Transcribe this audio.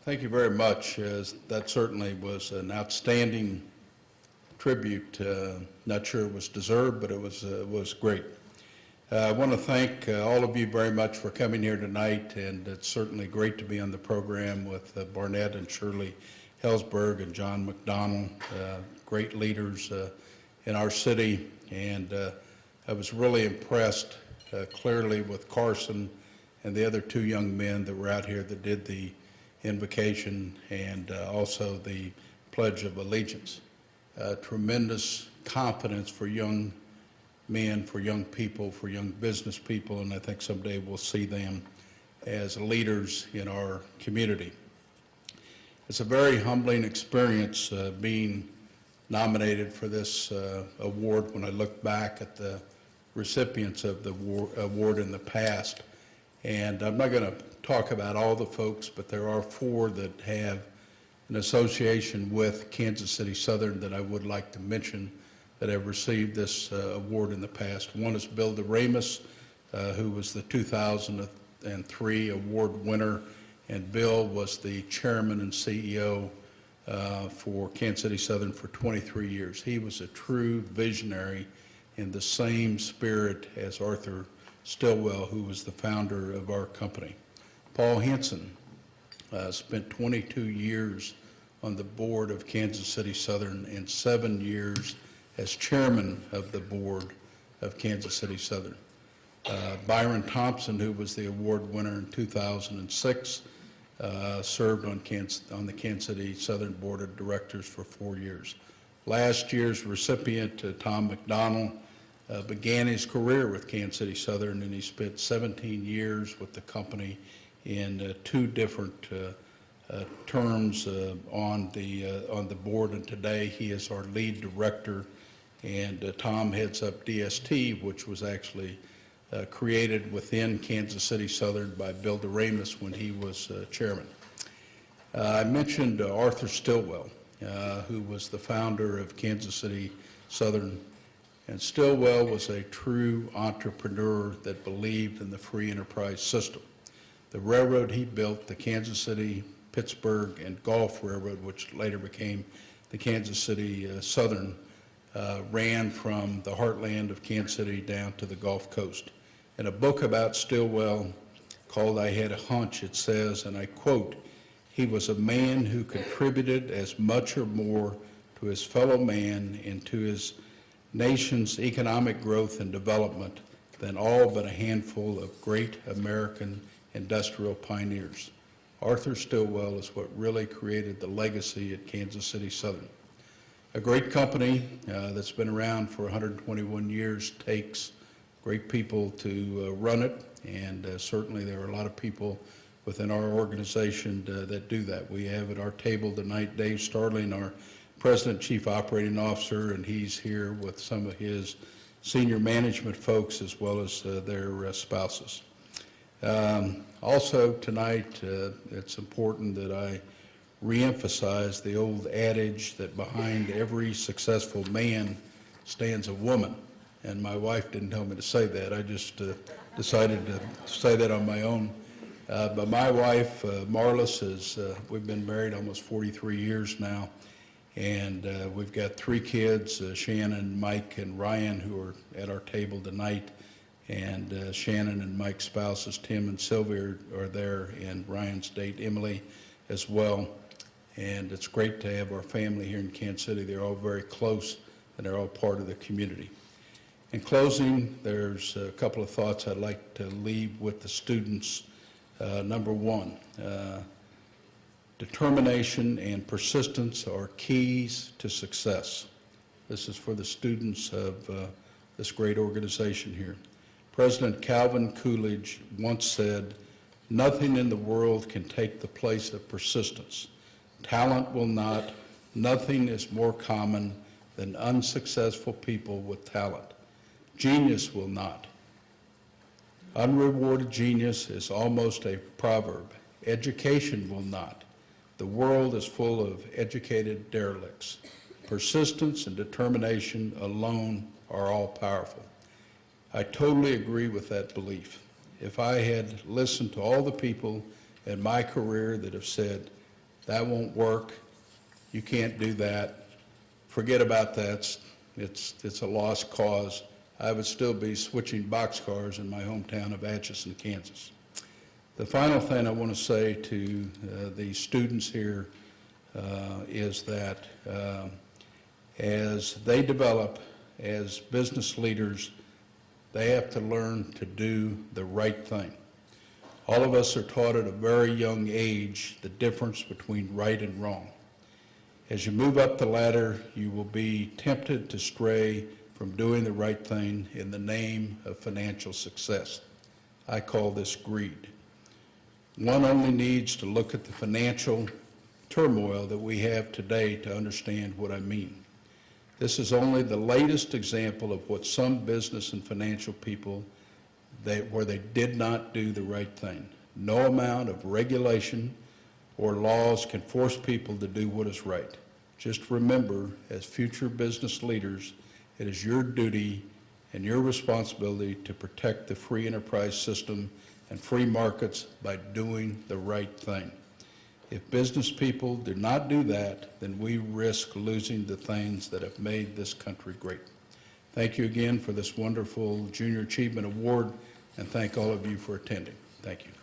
Thank you very much. That certainly was an outstanding tribute. Not sure it was deserved, but it was great. I want to thank all of you very much for coming here tonight, and it's certainly great to be on the program with Barnett and Shirley Hellsberg and John McDonald, great leaders in our city, and I was really impressed clearly with Carson and the other two young men that were out here that did the invocation and also the Pledge of Allegiance. Tremendous confidence for young men, for young people, for young business people, and I think someday we'll see them as leaders in our community. It's a very humbling experience being nominated for this award when I look back at the recipients of the award in the past. And I'm not going to talk about all the folks, but there are four that have an association with Kansas City Southern that I would like to mention that have received this award in the past. One is Bill DeRamus, who was the 2003 award winner, and Bill was the chairman and CEO for Kansas City Southern for 23 years. He was a true visionary in the same spirit as Arthur Stillwell, who was the founder of our company. Paul Henson spent 22 years on the board of Kansas City Southern and 7 years as chairman of the board of Kansas City Southern. Byron Thompson, who was the award winner in 2006, served on the Kansas City Southern Board of Directors for 4 years. Last year's recipient, Tom McDonald, began his career with Kansas City Southern, and he spent 17 years with the company in two different terms on the board, and today he is our lead director, and Tom heads up DST, which was actually created within Kansas City Southern by Bill DeRamus when he was chairman. I mentioned Arthur Stillwell, who was the founder of Kansas City Southern, and Stillwell was a true entrepreneur that believed in the free enterprise system. The railroad he built, the Kansas City, Pittsburgh, and Gulf Railroad, which later became the Kansas City Southern, ran from the heartland of Kansas City down to the Gulf Coast. In a book about Stillwell called I Had a Hunch, it says, and I quote, "He was a man who contributed as much or more to his fellow man and to his nation's economic growth and development than all but a handful of great American industrial pioneers." Arthur Stillwell is what really created the legacy at Kansas City Southern. A great company that's been around for 121 years takes great people to run it, and certainly there are a lot of people within our organization that do that. We have at our table tonight Dave Starling, our President, Chief Operating Officer, and he's here with some of his senior management folks as well as their spouses. Also tonight, it's important that I reemphasize the old adage that behind every successful man stands a woman. And my wife didn't tell me to say that. I just decided to say that on my own. But my wife, Marlis, we've been married almost 43 years now. And we've got 3 kids, Shannon, Mike, and Ryan, who are at our table tonight. And Shannon and Mike's spouses, Tim and Sylvia, are there, and Ryan's date, Emily, as well. And it's great to have our family here in Kansas City. They're all very close, and they're all part of the community. In closing, there's a couple of thoughts I'd like to leave with the students. Number one, determination and persistence are keys to success. This is for the students of this great organization here. President Calvin Coolidge once said, "Nothing in the world can take the place of persistence. Talent will not. Nothing is more common than unsuccessful people with talent. Genius will not. Unrewarded genius is almost a proverb. Education will not. The world is full of educated derelicts. Persistence and determination alone are all powerful." I totally agree with that belief. If I had listened to all the people in my career that have said, That won't work. You can't do that. Forget about that. It's a lost cause. I would still be switching boxcars in my hometown of Atchison, Kansas. The final thing I want to say to the students here is that as they develop as business leaders, they have to learn to do the right thing. All of us are taught at a very young age the difference between right and wrong. As you move up the ladder, you will be tempted to stray from doing the right thing in the name of financial success. I call this greed. One only needs to look at the financial turmoil that we have today to understand what I mean. This is only the latest example of what some business and financial people, where they did not do the right thing. No amount of regulation or laws can force people to do what is right. Just remember, as future business leaders, it is your duty and your responsibility to protect the free enterprise system and free markets by doing the right thing. If business people do not do that, then we risk losing the things that have made this country great. Thank you again for this wonderful Junior Achievement Award, and thank all of you for attending. Thank you.